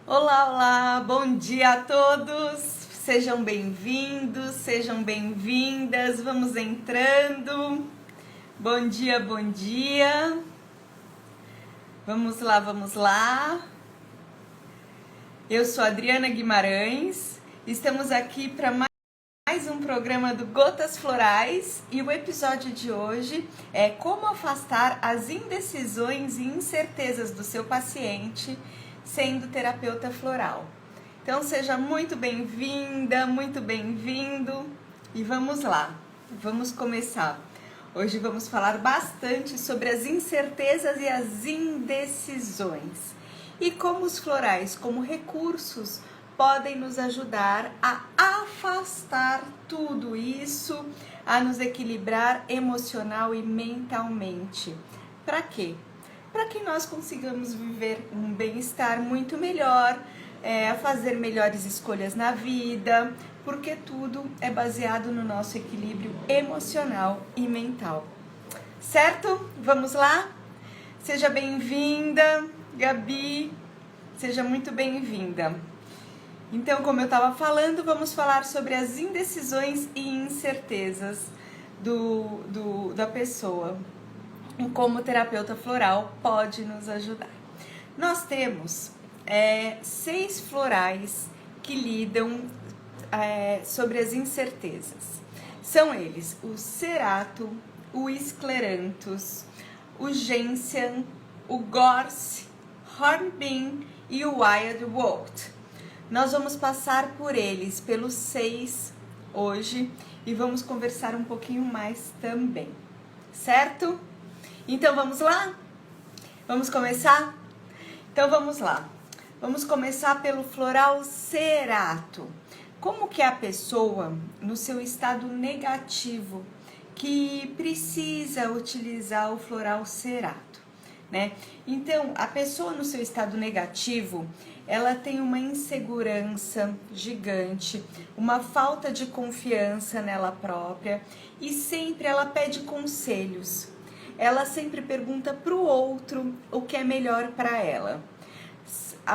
Olá, olá, bom dia a todos, sejam bem-vindos, sejam bem-vindas, vamos entrando, bom dia, vamos lá, eu sou Adriana Guimarães, estamos aqui para mais um programa do Gotas Florais e o episódio de hoje é como afastar as indecisões e incertezas do seu paciente sendo terapeuta floral. Então seja muito bem-vinda, muito bem-vindo e vamos lá, vamos começar. Hoje vamos falar bastante sobre as incertezas e as indecisões e como os florais, como recursos, podem nos ajudar a afastar tudo isso, a nos equilibrar emocional e mentalmente. Para quê? Para que nós consigamos viver um bem-estar muito melhor, fazer melhores escolhas na vida, porque tudo é baseado no nosso equilíbrio emocional e mental. Certo? Vamos lá? Seja bem-vinda, Gabi, seja muito bem-vinda. Então, como eu estava falando, vamos falar sobre as indecisões e incertezas da pessoa. E como o terapeuta floral pode nos ajudar. Nós temos 6 florais que lidam sobre as incertezas. São eles o cerato, o escleranthus, o gentian, o gorse, hornbeam e o wildwood. Nós vamos passar por eles, pelos 6 hoje, e vamos conversar um pouquinho mais também, certo? Então vamos lá? Vamos começar? Então vamos lá. Vamos começar pelo floral cerato. Como que é a pessoa no seu estado negativo que precisa utilizar o floral cerato, né? Então, a pessoa no seu estado negativo, ela tem uma insegurança gigante, uma falta de confiança nela própria e sempre ela pede conselhos. Ela sempre pergunta para o outro o que é melhor para ela,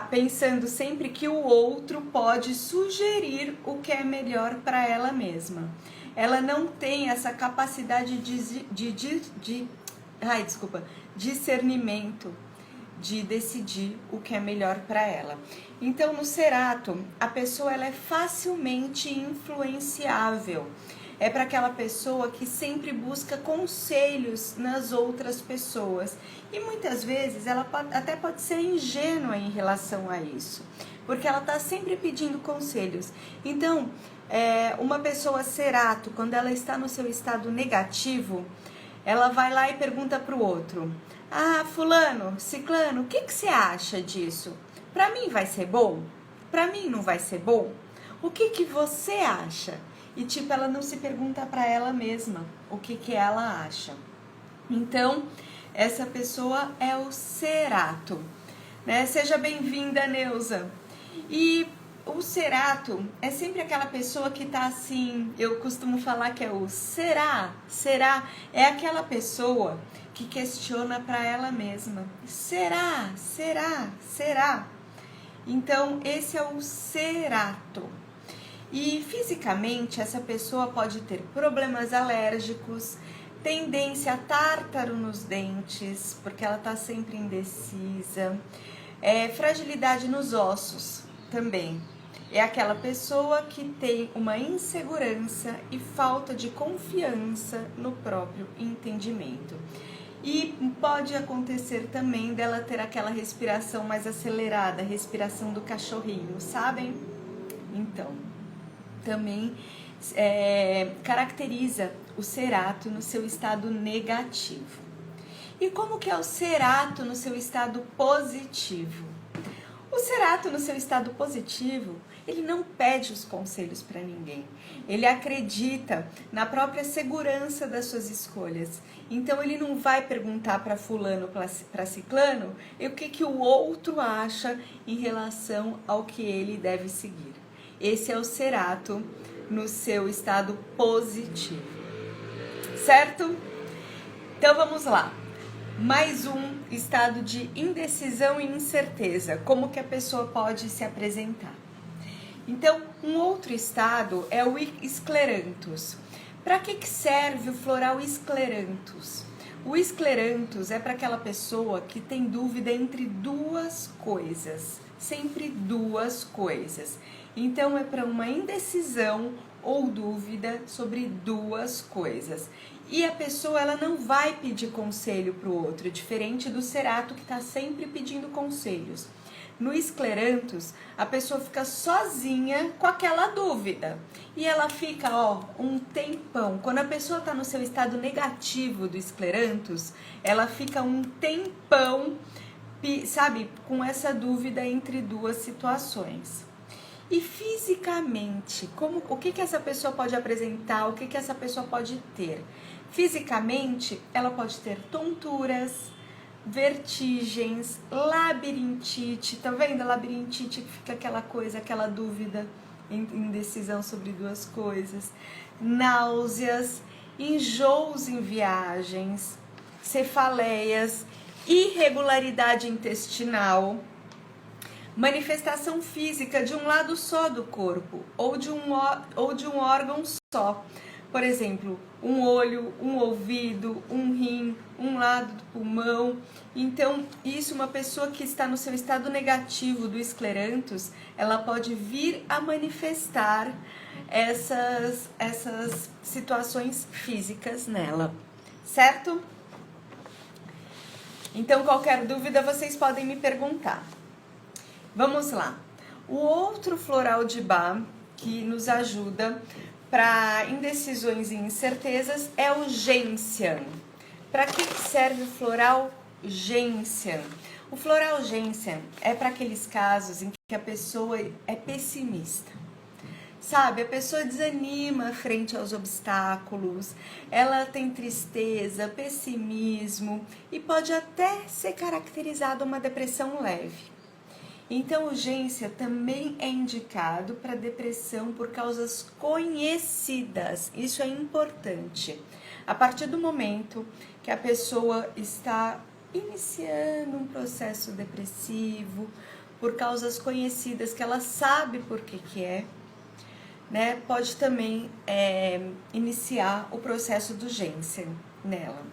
pensando sempre que o outro pode sugerir o que é melhor para ela mesma. Ela não tem essa capacidade discernimento de decidir o que é melhor para ela. Então, no cerato, a pessoa ela é facilmente influenciável. É para aquela pessoa que sempre busca conselhos nas outras pessoas. E muitas vezes ela até pode ser ingênua em relação a isso, porque ela está sempre pedindo conselhos. Então, uma pessoa cerato, quando ela está no seu estado negativo, ela vai lá e pergunta para o outro: ah, fulano, ciclano, o que você acha disso? Para mim vai ser bom? Para mim não vai ser bom? O que você acha? E tipo, ela não se pergunta para ela mesma o que ela acha. Então, essa pessoa é o cerato, né? Seja bem-vinda, Neuza. E o cerato é sempre aquela pessoa que tá assim, eu costumo falar que é o será, é aquela pessoa que questiona para ela mesma. Será? Então, esse é o cerato. E fisicamente, essa pessoa pode ter problemas alérgicos, tendência a tártaro nos dentes, porque ela está sempre indecisa, fragilidade nos ossos também. É aquela pessoa que tem uma insegurança e falta de confiança no próprio entendimento. E pode acontecer também dela ter aquela respiração mais acelerada, respiração do cachorrinho, sabem? Então, também caracteriza o cerato no seu estado negativo. E como que é o cerato no seu estado positivo? O cerato no seu estado positivo, ele não pede os conselhos para ninguém. Ele acredita na própria segurança das suas escolhas. Então ele não vai perguntar para fulano, para ciclano, o que o outro acha em relação ao que ele deve seguir. Esse é o cerato no seu estado positivo, certo? Então vamos lá. Mais um estado de indecisão e incerteza, como que a pessoa pode se apresentar. Então, um outro estado é o escleranthus. Para que serve o floral escleranthus? O escleranthus é para aquela pessoa que tem dúvida entre duas coisas, sempre duas coisas. Então, é para uma indecisão ou dúvida sobre duas coisas. E a pessoa ela não vai pedir conselho para o outro, diferente do cerato que está sempre pedindo conselhos. No escleranthus, a pessoa fica sozinha com aquela dúvida. E ela fica, um tempão. Quando a pessoa está no seu estado negativo do escleranthus, ela fica um tempão, sabe, com essa dúvida entre duas situações. E fisicamente, o que essa pessoa pode apresentar, o que essa pessoa pode ter? Fisicamente, ela pode ter tonturas, vertigens, labirintite, tá vendo? Labirintite que fica aquela coisa, aquela dúvida, indecisão sobre duas coisas, náuseas, enjoos em viagens, cefaleias, irregularidade intestinal, manifestação física de um lado só do corpo ou de um órgão só. Por exemplo, um olho, um ouvido, um rim, um lado do pulmão. Então, isso, uma pessoa que está no seu estado negativo do escleranthus, ela pode vir a manifestar essas situações físicas nela, certo? Então, qualquer dúvida, vocês podem me perguntar. Vamos lá. O outro floral de Bach que nos ajuda para indecisões e incertezas é o gentian. Para que serve o floral gentian? O floral gentian é para aqueles casos em que a pessoa é pessimista. Sabe, a pessoa desanima frente aos obstáculos, ela tem tristeza, pessimismo e pode até ser caracterizada uma depressão leve. Então, o gentian também é indicado para depressão por causas conhecidas. Isso é importante. A partir do momento que a pessoa está iniciando um processo depressivo, por causas conhecidas, que ela sabe por que é, né? Pode também iniciar o processo do gentian nela.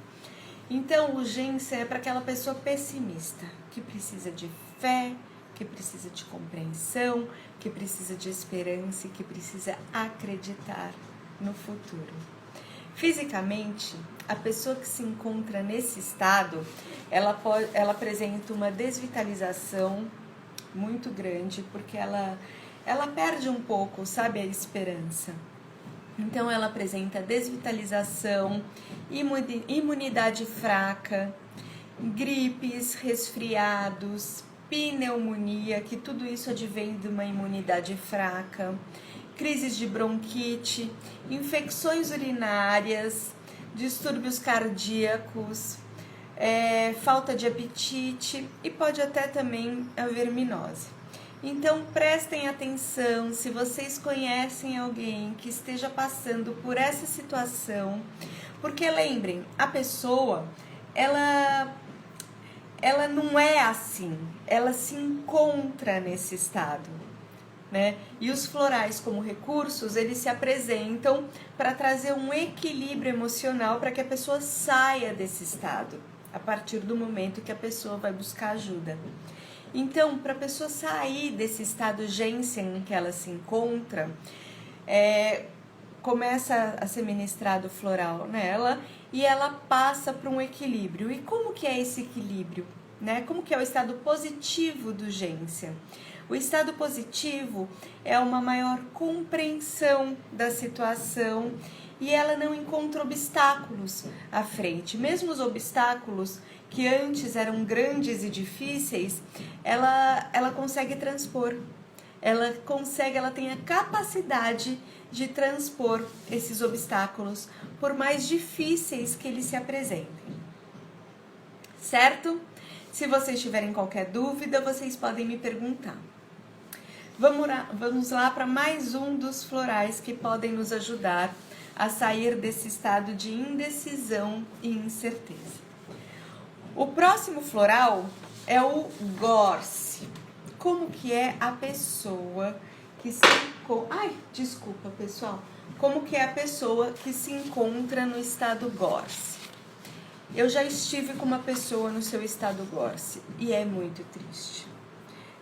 Então, o gentian é para aquela pessoa pessimista, que precisa de fé, que precisa de compreensão, que precisa de esperança e que precisa acreditar no futuro. Fisicamente, a pessoa que se encontra nesse estado, ela apresenta uma desvitalização muito grande, porque ela perde um pouco, sabe, a esperança. Então, ela apresenta desvitalização, imunidade fraca, gripes, resfriados, pneumonia, que tudo isso advém de uma imunidade fraca, crises de bronquite, infecções urinárias, distúrbios cardíacos, falta de apetite e pode até também haver verminose. Então, prestem atenção se vocês conhecem alguém que esteja passando por essa situação, porque lembrem, a pessoa, ela não é assim, ela se encontra nesse estado, né? E os florais como recursos, eles se apresentam para trazer um equilíbrio emocional para que a pessoa saia desse estado, a partir do momento que a pessoa vai buscar ajuda. Então, para a pessoa sair desse estado gentian em que ela se encontra, começa a ser ministrado floral nela e ela passa para um equilíbrio. E como que é esse equilíbrio? Né? Como que é o estado positivo do gentian? O estado positivo é uma maior compreensão da situação e ela não encontra obstáculos à frente. Mesmo os obstáculos que antes eram grandes e difíceis, ela consegue transpor. Ela tem a capacidade de transpor esses obstáculos, por mais difíceis que eles se apresentem. Certo? Se vocês tiverem qualquer dúvida, vocês podem me perguntar. Vamos lá para mais um dos florais que podem nos ajudar a sair desse estado de indecisão e incerteza. O próximo floral é o Gorse. Como que é a pessoa que se encontra... Ai, desculpa, pessoal. Como que é a pessoa que se encontra no estado Gorse? Eu já estive com uma pessoa no seu estado Gorse e é muito triste,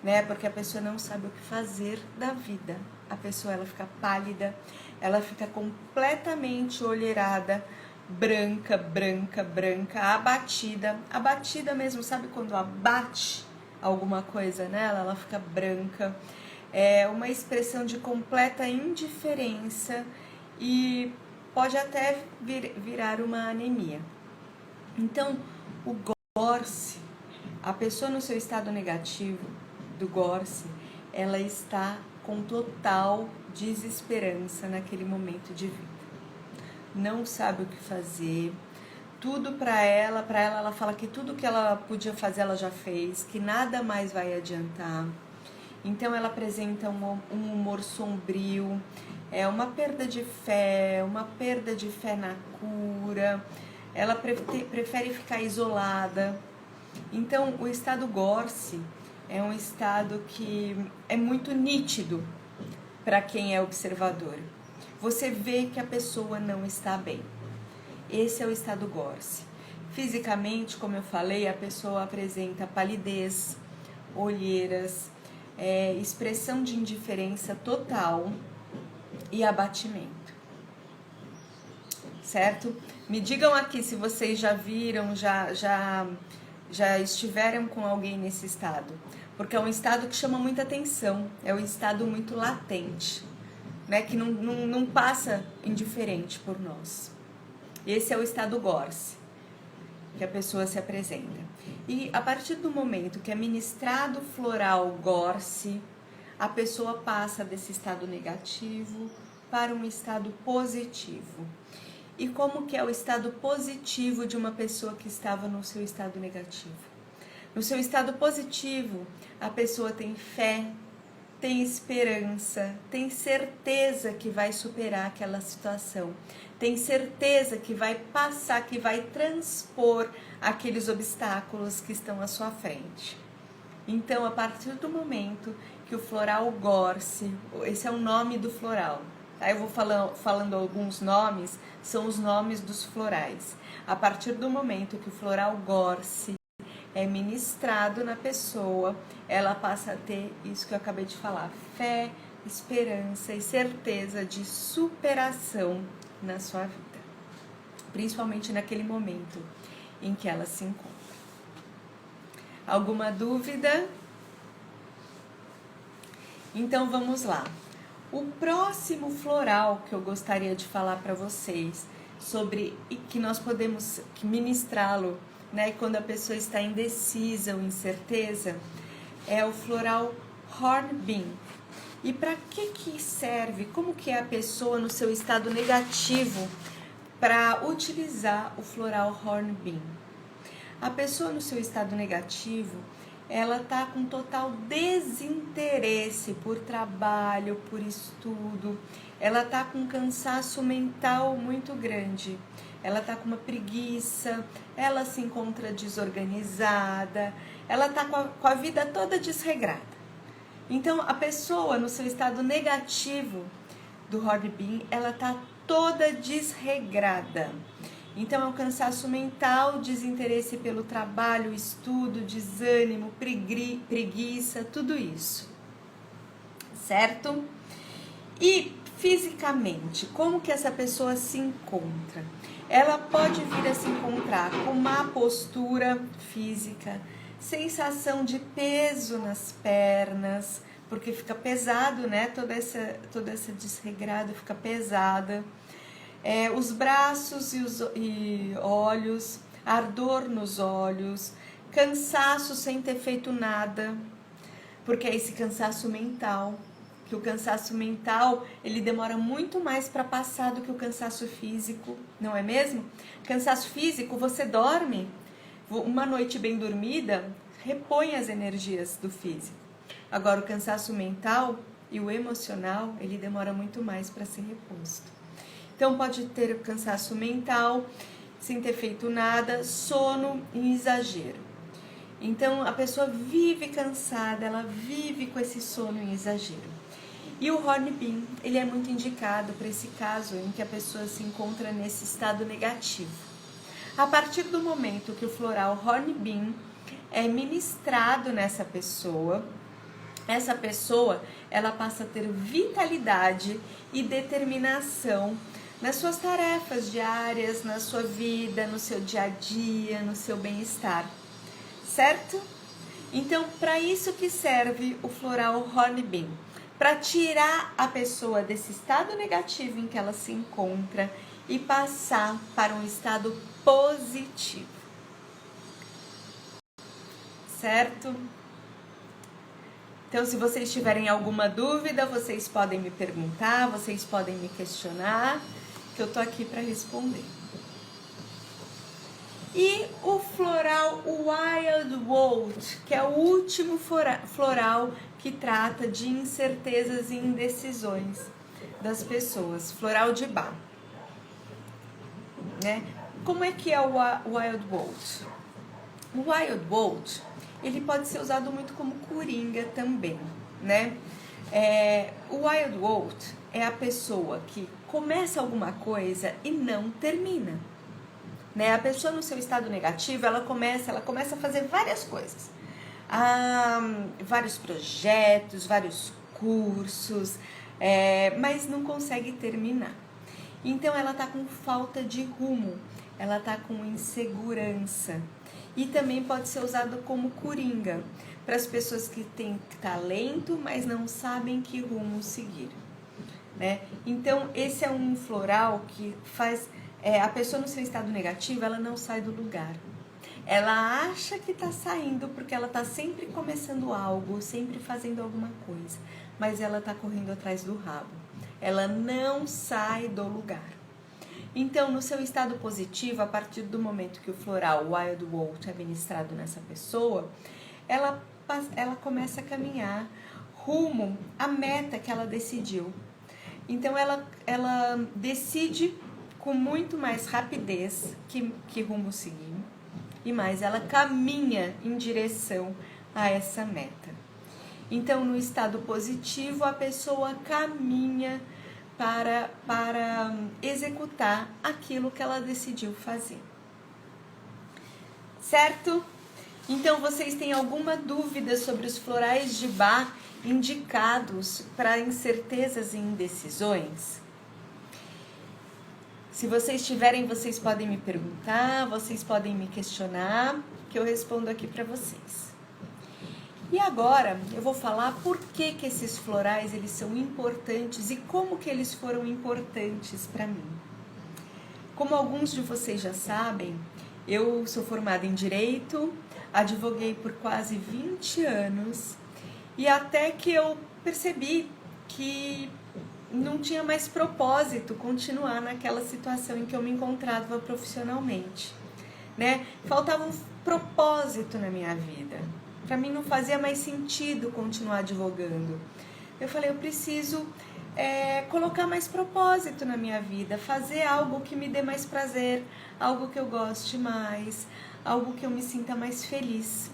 né? Porque a pessoa não sabe o que fazer da vida. A pessoa, ela fica pálida, ela fica completamente olheirada, branca, branca, branca, abatida mesmo, sabe quando abate alguma coisa nela? Ela fica branca, é uma expressão de completa indiferença e pode até virar uma anemia. Então, o Gorse, a pessoa no seu estado negativo do Gorse, ela está com total desesperança naquele momento de vida. Não sabe o que fazer, tudo para ela ela fala que tudo que ela podia fazer ela já fez, que nada mais vai adiantar. Então ela apresenta um humor sombrio, uma perda de fé na cura, ela prefere ficar isolada. Então o estado Gorse é um estado que é muito nítido para quem é observador. Você vê que a pessoa não está bem. Esse é o estado Gorse. Fisicamente, como eu falei, a pessoa apresenta palidez, olheiras, expressão de indiferença total e abatimento. Certo? Me digam aqui se vocês já viram, já estiveram com alguém nesse estado. Porque é um estado que chama muita atenção, é um estado muito latente, né, que não passa indiferente por nós. Esse é o estado Gorse, que a pessoa se apresenta. E a partir do momento que é ministrado floral Gorse, a pessoa passa desse estado negativo para um estado positivo. E como que é o estado positivo de uma pessoa que estava no seu estado negativo? No seu estado positivo, a pessoa tem fé, tem esperança, tem certeza que vai superar aquela situação, tem certeza que vai passar, que vai transpor aqueles obstáculos que estão à sua frente. Então, a partir do momento que o floral Gorse, esse é o nome do floral, tá? Eu vou falando alguns nomes, são os nomes dos florais. A partir do momento que o floral Gorse é ministrado na pessoa, ela passa a ter isso que eu acabei de falar, fé, esperança e certeza de superação na sua vida, principalmente naquele momento em que ela se encontra. Alguma dúvida? Então vamos lá. O próximo floral que eu gostaria de falar para vocês sobre e que nós podemos ministrá-lo, né, quando a pessoa está indecisa ou incerteza, é o floral Hornbeam. E para que serve? Como que é a pessoa no seu estado negativo para utilizar o floral Hornbeam? A pessoa no seu estado negativo, ela está com total desinteresse por trabalho, por estudo, ela está com um cansaço mental muito grande, ela está com uma preguiça, ela se encontra desorganizada, ela está com a vida toda desregrada. Então, a pessoa no seu estado negativo do Hornbeam, ela está toda desregrada. Então, é um cansaço mental, desinteresse pelo trabalho, estudo, desânimo, preguiça, tudo isso. Certo? E fisicamente, como que essa pessoa se encontra? Ela pode vir a se encontrar com má postura física, sensação de peso nas pernas, porque fica pesado, né? Toda essa desregrada fica pesada. Os braços e olhos, ardor nos olhos, cansaço sem ter feito nada, porque é esse cansaço mental, que o cansaço mental, ele demora muito mais para passar do que o cansaço físico, não é mesmo? Cansaço físico, você dorme, uma noite bem dormida, repõe as energias do físico. Agora, o cansaço mental e o emocional, ele demora muito mais para ser reposto. Então, pode ter o cansaço mental, sem ter feito nada, sono em exagero. Então a pessoa vive cansada, ela vive com esse sono em exagero. E o Hornbeam, ele é muito indicado para esse caso em que a pessoa se encontra nesse estado negativo. A partir do momento que o floral Hornbeam é ministrado nessa pessoa, essa pessoa ela passa a ter vitalidade e determinação nas suas tarefas diárias, na sua vida, no seu dia a dia, no seu bem-estar, certo? Então, para isso que serve o floral Hornbeam, para tirar a pessoa desse estado negativo em que ela se encontra e passar para um estado positivo, certo? Então, se vocês tiverem alguma dúvida, vocês podem me perguntar, vocês podem me questionar, que eu tô aqui para responder. E o floral Wild Wold, que é o último floral que trata de incertezas e indecisões das pessoas, floral de Bach, né? Como é que é o Wild Wold? O Wild Wold, ele pode ser usado muito como coringa também, né? O Wild Wold é a pessoa que começa alguma coisa e não termina, né? A pessoa no seu estado negativo, ela começa a fazer várias coisas, vários projetos, vários cursos, mas não consegue terminar. Então ela tá com falta de rumo, ela tá com insegurança. E também pode ser usado como coringa para as pessoas que têm talento, mas não sabem que rumo seguir, né? Então esse é um floral que faz a pessoa no seu estado negativo, ela não sai do lugar. Ela acha que está saindo porque ela está sempre começando algo, sempre fazendo alguma coisa, mas ela está correndo atrás do rabo. Ela não sai do lugar. Então, no seu estado positivo, a partir do momento que o floral Wild Wold é ministrado nessa pessoa, ela começa a caminhar rumo à meta que ela decidiu. Então, ela decide com muito mais rapidez que rumo seguir, e mais, ela caminha em direção a essa meta. Então, no estado positivo, a pessoa caminha para executar aquilo que ela decidiu fazer, certo? Então, vocês têm alguma dúvida sobre os florais de Bach indicados para incertezas e indecisões? Se vocês tiverem, vocês podem me perguntar, vocês podem me questionar, que eu respondo aqui para vocês. E agora eu vou falar por que esses florais eles são importantes e como que eles foram importantes para mim. Como alguns de vocês já sabem, eu sou formada em Direito, advoguei por quase 20 anos e até que eu percebi que não tinha mais propósito continuar naquela situação em que eu me encontrava profissionalmente, né? Faltava um propósito na minha vida. Para mim não fazia mais sentido continuar advogando. Eu falei, eu preciso colocar mais propósito na minha vida, fazer algo que me dê mais prazer, algo que eu goste mais, algo que eu me sinta mais feliz.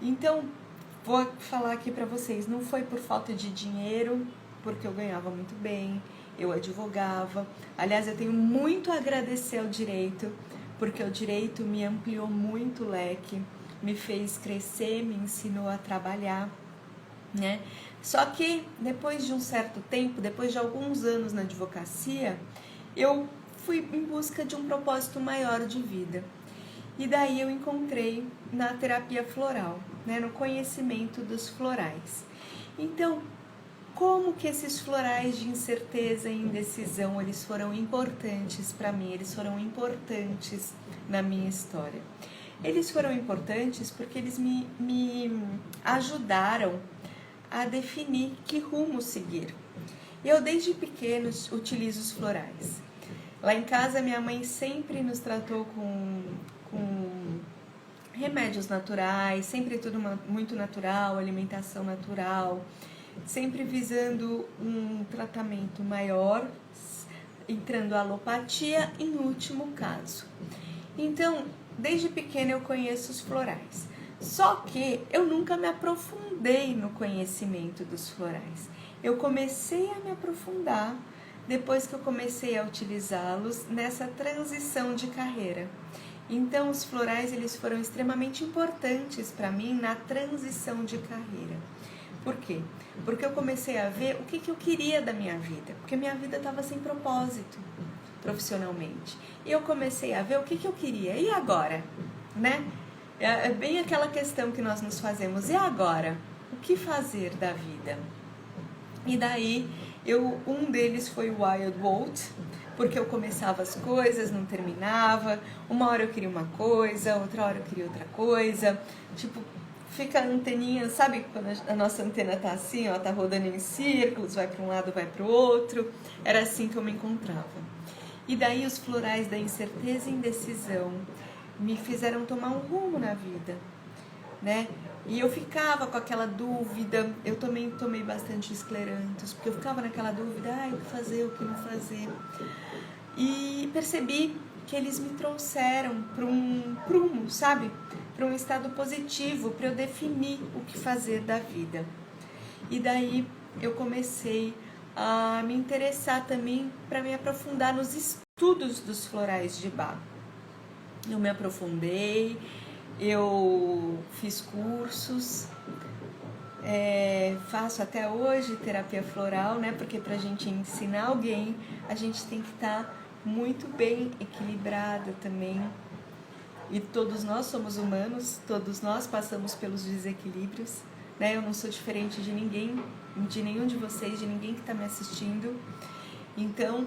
Então, vou falar aqui para vocês, não foi por falta de dinheiro, porque eu ganhava muito bem, eu advogava. Aliás, eu tenho muito a agradecer ao direito, porque o direito me ampliou muito o leque, me fez crescer, me ensinou a trabalhar, né? Só que depois de um certo tempo, depois de alguns anos na advocacia, eu fui em busca de um propósito maior de vida. E daí eu encontrei na terapia floral, né, no conhecimento dos florais. Então, como que esses florais de incerteza e indecisão, eles foram importantes para mim, eles foram importantes na minha história? Eles foram importantes porque eles me ajudaram a definir que rumo seguir. Eu, desde pequenos, utilizo os florais. Lá em casa, minha mãe sempre nos tratou com remédios naturais, sempre tudo muito natural, alimentação natural, sempre visando um tratamento maior, entrando a alopatia em último caso. Então, desde pequena eu conheço os florais. Só que eu nunca me aprofundei no conhecimento dos florais. Eu comecei a me aprofundar depois que eu comecei a utilizá-los nessa transição de carreira. Então, os florais eles foram extremamente importantes para mim na transição de carreira. Por quê? Porque eu comecei a ver o que eu queria da minha vida, porque minha vida estava sem propósito profissionalmente. E eu comecei a ver o que eu queria. E agora? Né? É bem aquela questão que nós nos fazemos. E agora? O que fazer da vida? E daí, um deles foi o Wild Bolt, porque eu começava as coisas, não terminava. Uma hora eu queria uma coisa, outra hora eu queria outra coisa. Tipo, fica a anteninha, sabe quando a nossa antena tá assim, ó, tá rodando em círculos, vai para um lado, vai para o outro. Era assim que eu me encontrava. E daí os florais da incerteza e indecisão me fizeram tomar um rumo na vida, né? E eu ficava com aquela dúvida, eu também tomei bastante esclerantos, porque eu ficava naquela dúvida, o que fazer, o que não fazer. E percebi que eles me trouxeram para um prumo, sabe? Para um estado positivo, para eu definir o que fazer da vida. E daí eu comecei a me interessar também para me aprofundar nos estudos dos florais de Bach. Eu me aprofundei, eu fiz cursos, faço até hoje terapia floral, né? Porque pra gente ensinar alguém, a gente tem que estar muito bem equilibrada também. E todos nós somos humanos, todos nós passamos pelos desequilíbrios, né? Eu não sou diferente de ninguém, de nenhum de vocês, de ninguém que está me assistindo. Então,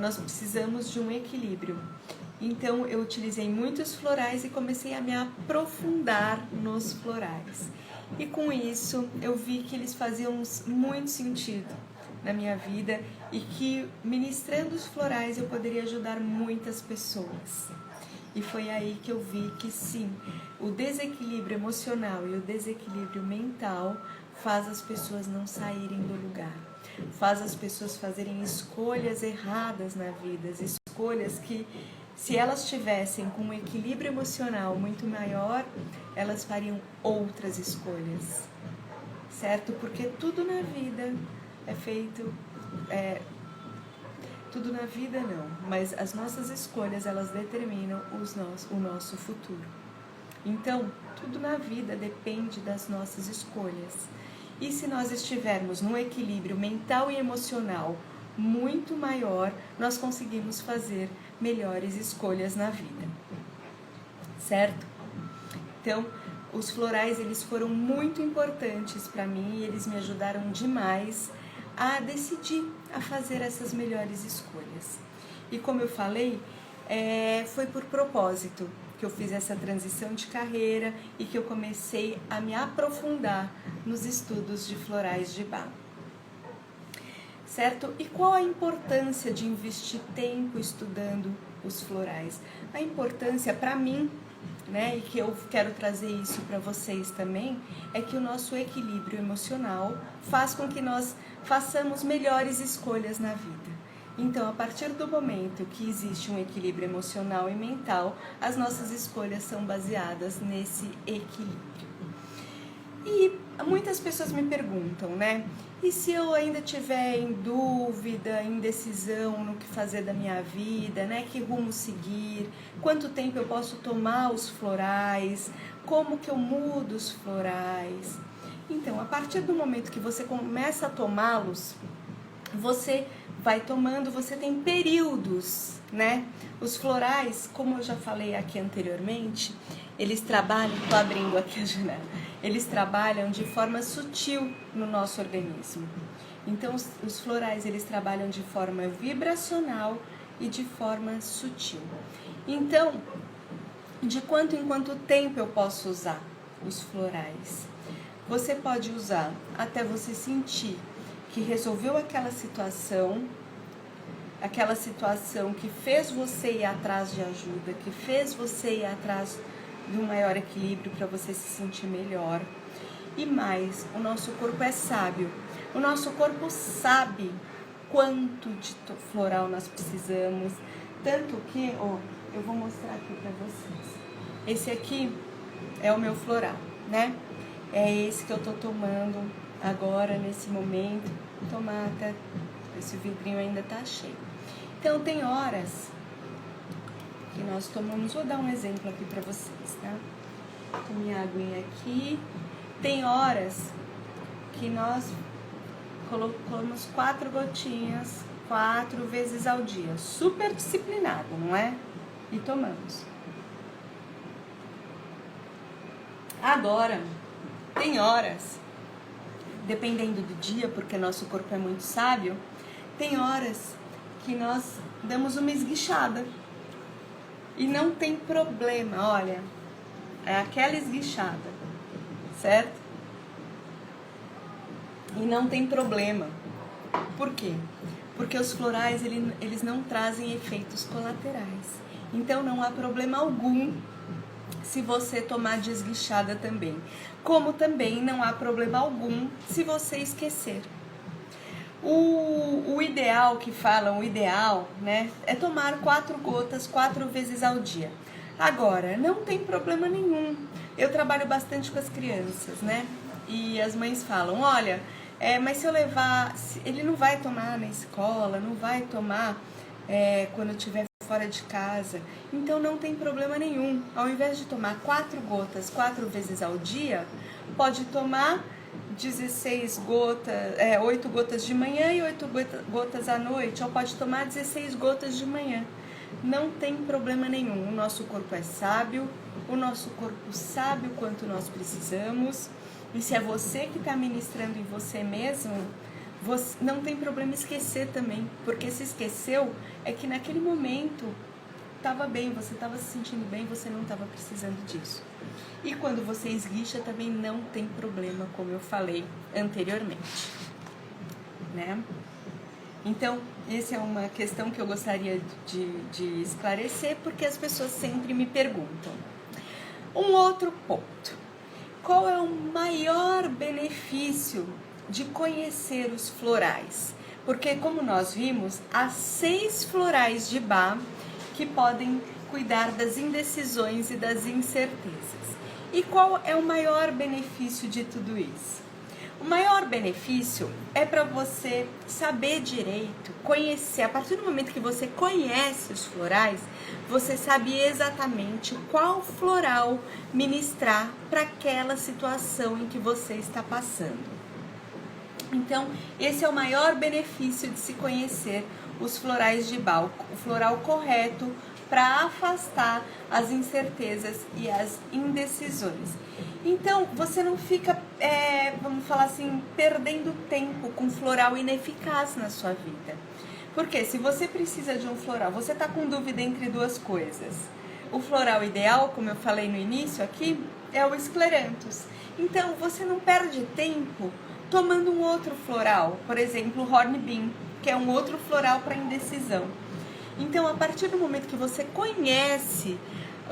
nós precisamos de um equilíbrio. Então, eu utilizei muitos florais e comecei a me aprofundar nos florais. E com isso, eu vi que eles faziam muito sentido na minha vida e que, ministrando os florais, eu poderia ajudar muitas pessoas. E foi aí que eu vi que sim, o desequilíbrio emocional e o desequilíbrio mental faz as pessoas não saírem do lugar, faz as pessoas fazerem escolhas erradas na vida, escolhas que, se elas tivessem com um equilíbrio emocional muito maior, elas fariam outras escolhas, certo? Porque tudo na vida é feito... Tudo na vida não, mas as nossas escolhas, elas determinam o nosso futuro. Então, tudo na vida depende das nossas escolhas. E se nós estivermos num equilíbrio mental e emocional muito maior, nós conseguimos fazer melhores escolhas na vida. Certo? Então, os florais, eles foram muito importantes para mim e eles me ajudaram demais a decidir, a fazer essas melhores escolhas. E como eu falei, foi por propósito que eu fiz essa transição de carreira e que eu comecei a me aprofundar nos estudos de florais de Bach. Certo? E qual a importância de investir tempo estudando os florais? A importância para mim, né, e que eu quero trazer isso para vocês também, é que o nosso equilíbrio emocional faz com que nós façamos melhores escolhas na vida. Então, a partir do momento que existe um equilíbrio emocional e mental, as nossas escolhas são baseadas nesse equilíbrio. E muitas pessoas me perguntam, né? E se eu ainda tiver em dúvida, indecisão no que fazer da minha vida, né? Que rumo seguir? Quanto tempo eu posso tomar os florais? Como que eu mudo os florais? Então, a partir do momento que você começa a tomá-los, você vai tomando, você tem períodos, né? Os florais, como eu já falei aqui anteriormente, eles trabalham, tô abrindo aqui a janela, eles trabalham de forma sutil no nosso organismo. Então, os florais, eles trabalham de forma vibracional e de forma sutil. Então, de quanto em quanto tempo eu posso usar os florais? Você pode usar até você sentir que resolveu aquela situação que fez você ir atrás de ajuda, que fez você ir atrás de um maior equilíbrio para você se sentir melhor. E mais, o nosso corpo é sábio. O nosso corpo sabe quanto de floral nós precisamos. Tanto que, ó, eu vou mostrar aqui pra vocês. Esse aqui é o meu floral, né? É esse que eu tô tomando agora, nesse momento. Vou tomar até... Esse vidrinho ainda tá cheio. Então, tem horas que nós tomamos... Vou dar um exemplo aqui pra vocês, tá? Com minha aguinha aqui. Tem horas que nós colocamos 4 gotinhas, 4 vezes ao dia. Super disciplinado, não é? E tomamos. Agora, tem horas, dependendo do dia, porque nosso corpo é muito sábio, tem horas que nós damos uma esguichada. E não tem problema, olha, é aquela esguichada, certo? E não tem problema. Por quê? Porque os florais, eles não trazem efeitos colaterais. Então, não há problema algum se você tomar de esguichada também. Como também não há problema algum se você esquecer. O ideal que falam, o ideal, né, é tomar 4 gotas 4 vezes ao dia. Agora, não tem problema nenhum. Eu trabalho bastante com as crianças, né? E as mães falam, olha, mas se eu levar, ele não vai tomar na escola, não vai tomar quando eu estiver fora de casa. Então não tem problema nenhum. Ao invés de tomar 4 gotas 4 vezes ao dia, pode tomar 16 gotas, 8 gotas de manhã e 8 gotas à noite, ou pode tomar 16 gotas de manhã. Não tem problema nenhum. O nosso corpo é sábio, o nosso corpo sabe o quanto nós precisamos. E se é você que está ministrando em você mesmo, não tem problema esquecer também. Porque se esqueceu, é que naquele momento estava bem, você estava se sentindo bem, você não estava precisando disso. E quando você esguicha também não tem problema, como eu falei anteriormente, né? Então, essa é uma questão que eu gostaria de esclarecer, porque as pessoas sempre me perguntam. Um outro ponto. Qual é o maior benefício de conhecer os florais? Porque, como nós vimos, há 6 florais de Bach que podem cuidar das indecisões e das incertezas. E qual é o maior benefício de tudo isso? O maior benefício é para você saber direito, conhecer. A partir do momento que você conhece os florais, você sabe exatamente qual floral ministrar para aquela situação em que você está passando. Então, esse é o maior benefício de se conhecer os florais de Bach, o floral correto para afastar as incertezas e as indecisões. Então, você não fica, vamos falar assim, perdendo tempo com floral ineficaz na sua vida. Porque se você precisa de um floral, você está com dúvida entre 2 coisas. O floral ideal, como eu falei no início aqui, é o escleranthus. Então, você não perde tempo tomando um outro floral, por exemplo, o hornbeam, que é um outro floral para indecisão. Então, a partir do momento que você conhece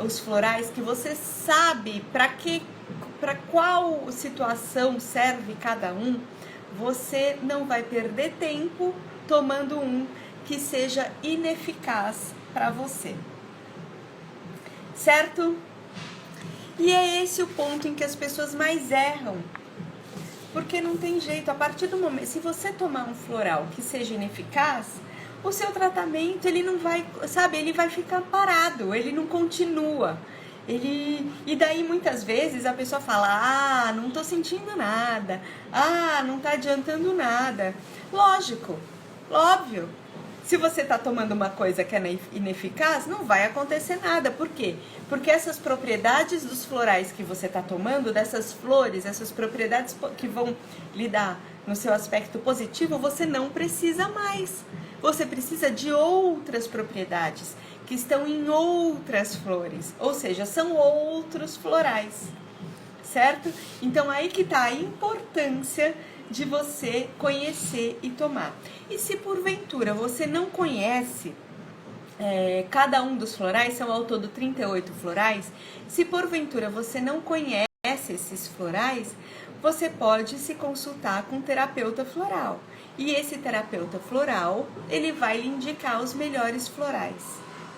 os florais, que você sabe para qual situação serve cada um, você não vai perder tempo tomando um que seja ineficaz para você. Certo? E é esse o ponto em que as pessoas mais erram. Porque não tem jeito, a partir do momento, se você tomar um floral que seja ineficaz, o seu tratamento, ele não vai, sabe, ele vai ficar parado, ele não continua. E daí muitas vezes a pessoa fala, não tô sentindo nada, não tá adiantando nada. Lógico, óbvio. Se você está tomando uma coisa que é ineficaz, não vai acontecer nada. Por quê? Porque essas propriedades dos florais que você está tomando, dessas flores, essas propriedades que vão lhe dar no seu aspecto positivo, você não precisa mais. Você precisa de outras propriedades que estão em outras flores, ou seja, são outros florais, certo? Então aí que está a importância de você conhecer e tomar. E se porventura você não conhece cada um dos florais, são ao todo 38 florais, se porventura você não conhece esses florais, você pode se consultar com um terapeuta floral. E esse terapeuta floral, ele vai lhe indicar os melhores florais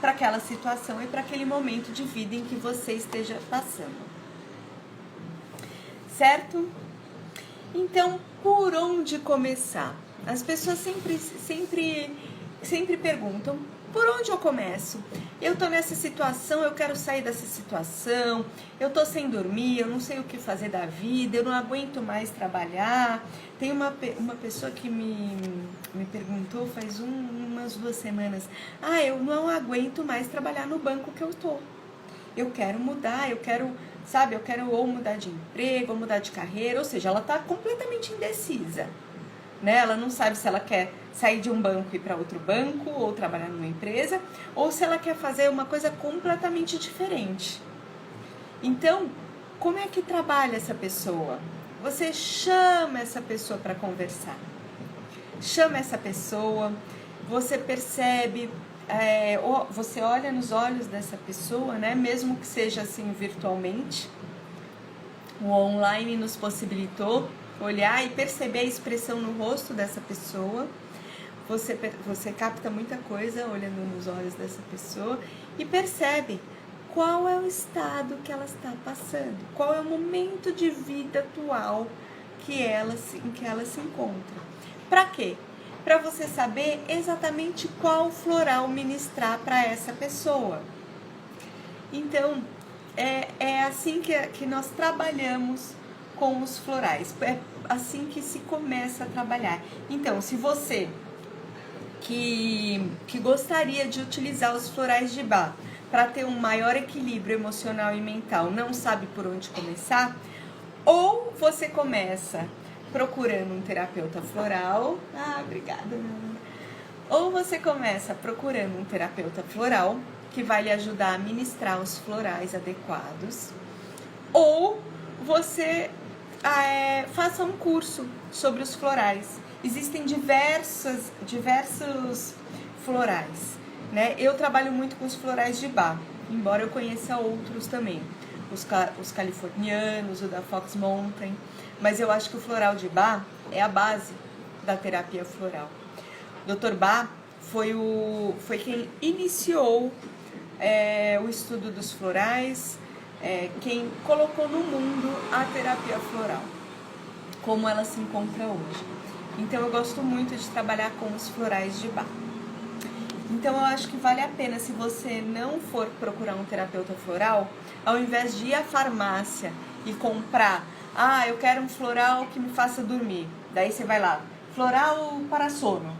para aquela situação e para aquele momento de vida em que você esteja passando. Certo? Então, por onde começar? As pessoas sempre perguntam, por onde eu começo? Eu tô nessa situação, eu quero sair dessa situação, eu tô sem dormir, eu não sei o que fazer da vida, eu não aguento mais trabalhar. Tem uma pessoa que me perguntou faz umas 2 semanas, eu não aguento mais trabalhar no banco que eu tô. Eu quero mudar, eu quero ou mudar de emprego, ou mudar de carreira, ou seja, ela tá completamente indecisa. Né? Ela não sabe se ela quer sair de um banco e ir para outro banco, ou trabalhar numa empresa, ou se ela quer fazer uma coisa completamente diferente. Então, como é que trabalha essa pessoa? Você chama essa pessoa para conversar. Chama essa pessoa, você percebe, você olha nos olhos dessa pessoa, né? Mesmo que seja assim virtualmente. O online nos possibilitou olhar e perceber a expressão no rosto dessa pessoa. Você capta muita coisa olhando nos olhos dessa pessoa e percebe qual é o estado que ela está passando, qual é o momento de vida atual em que ela se encontra. Para quê? Para você saber exatamente qual floral ministrar para essa pessoa. Então, é assim que nós trabalhamos com os florais, é assim que se começa a trabalhar. Então, se você que gostaria de utilizar os florais de Bach para ter um maior equilíbrio emocional e mental, não sabe por onde começar, ou você começa procurando um terapeuta floral, obrigada, ou você começa procurando um terapeuta floral que vai lhe ajudar a ministrar os florais adequados, ou você faça um curso sobre os florais. Existem diversos florais, né? Eu trabalho muito com os florais de Bach, embora eu conheça outros também, os californianos, o da Fox Mountain, mas eu acho que o floral de Bach é a base da terapia floral. O Dr. Bach foi quem iniciou o estudo dos florais, quem colocou no mundo a terapia floral, como ela se encontra hoje. Então eu gosto muito de trabalhar com os florais de Bach. Então eu acho que vale a pena, se você não for procurar um terapeuta floral, ao invés de ir à farmácia e comprar, eu quero um floral que me faça dormir, daí você vai lá, floral para sono.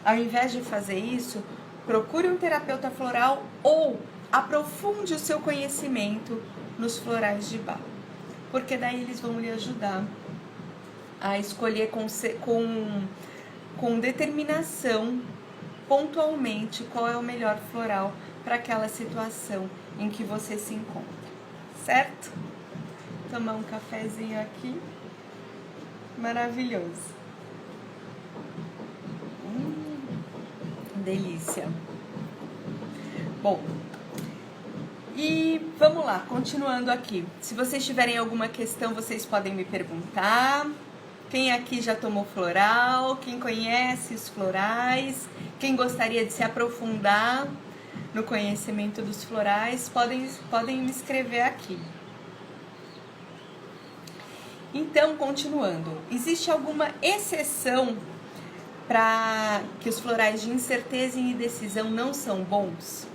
Ao invés de fazer isso, procure um terapeuta floral ou aprofunde o seu conhecimento nos florais de Bach, porque daí eles vão lhe ajudar a escolher com determinação, pontualmente, qual é o melhor floral para aquela situação em que você se encontra, certo? Tomar um cafezinho aqui, maravilhoso. Delícia. Bom, e vamos lá, continuando aqui. Se vocês tiverem alguma questão, vocês podem me perguntar. Quem aqui já tomou floral? Quem conhece os florais? Quem gostaria de se aprofundar no conhecimento dos florais? Podem me escrever aqui. Então, continuando. Existe alguma exceção para que os florais de incerteza e indecisão não são bons?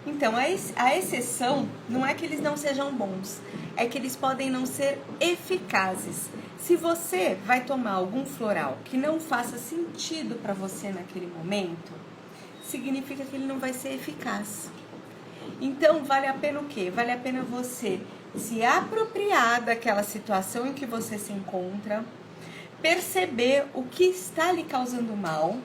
Então, a exceção não é que eles não sejam bons, é que eles podem não ser eficazes. Se você vai tomar algum floral que não faça sentido para você naquele momento, significa que ele não vai ser eficaz. Então, vale a pena o quê? Vale a pena você se apropriar daquela situação em que você se encontra, perceber o que está lhe causando mal,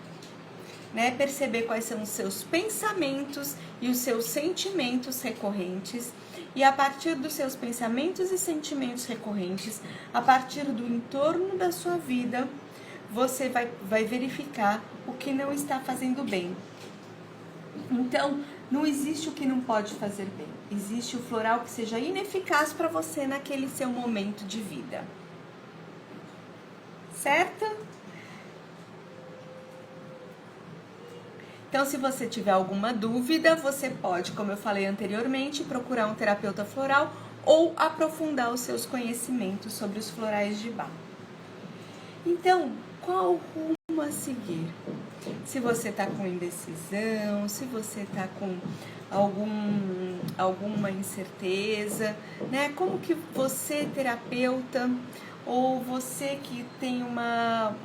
né? Perceber quais são os seus pensamentos e os seus sentimentos recorrentes, e a partir dos seus pensamentos e sentimentos recorrentes, a partir do entorno da sua vida, você vai verificar o que não está fazendo bem. Então, não existe o que não pode fazer bem. Existe o floral que seja ineficaz para você naquele seu momento de vida. certo? Então, se você tiver alguma dúvida, você pode, como eu falei anteriormente, procurar um terapeuta floral ou aprofundar os seus conhecimentos sobre os florais de Bach. Então, qual rumo a seguir? Se você está com indecisão, se você está com alguma incerteza, né? Como que você, terapeuta, ou você que tem uma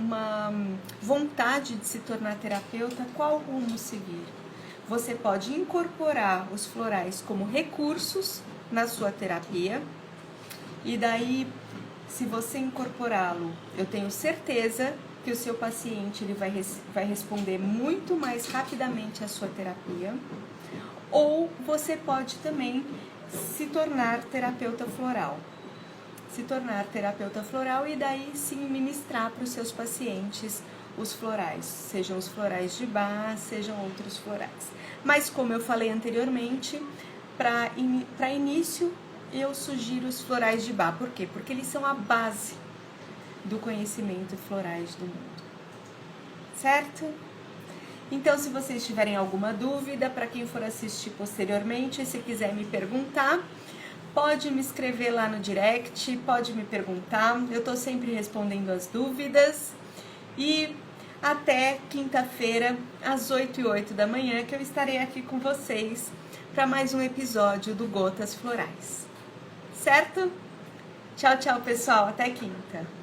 vontade de se tornar terapeuta, qual rumo seguir? Você pode incorporar os florais como recursos na sua terapia, e daí, se você incorporá-lo, eu tenho certeza que o seu paciente ele vai responder muito mais rapidamente à sua terapia. Ou você pode também se tornar terapeuta floral. E daí sim ministrar para os seus pacientes os florais, sejam os florais de Bach, sejam outros florais. Mas como eu falei anteriormente, para início eu sugiro os florais de Bach. Por quê? Porque eles são a base do conhecimento florais do mundo. Certo? Então, se vocês tiverem alguma dúvida, para quem for assistir posteriormente, se quiser me perguntar, pode me escrever lá no direct, pode me perguntar, eu estou sempre respondendo as dúvidas. E até quinta-feira, às 8h08 da manhã, que eu estarei aqui com vocês para mais um episódio do Gotas Florais. Certo? Tchau, tchau, pessoal. Até quinta.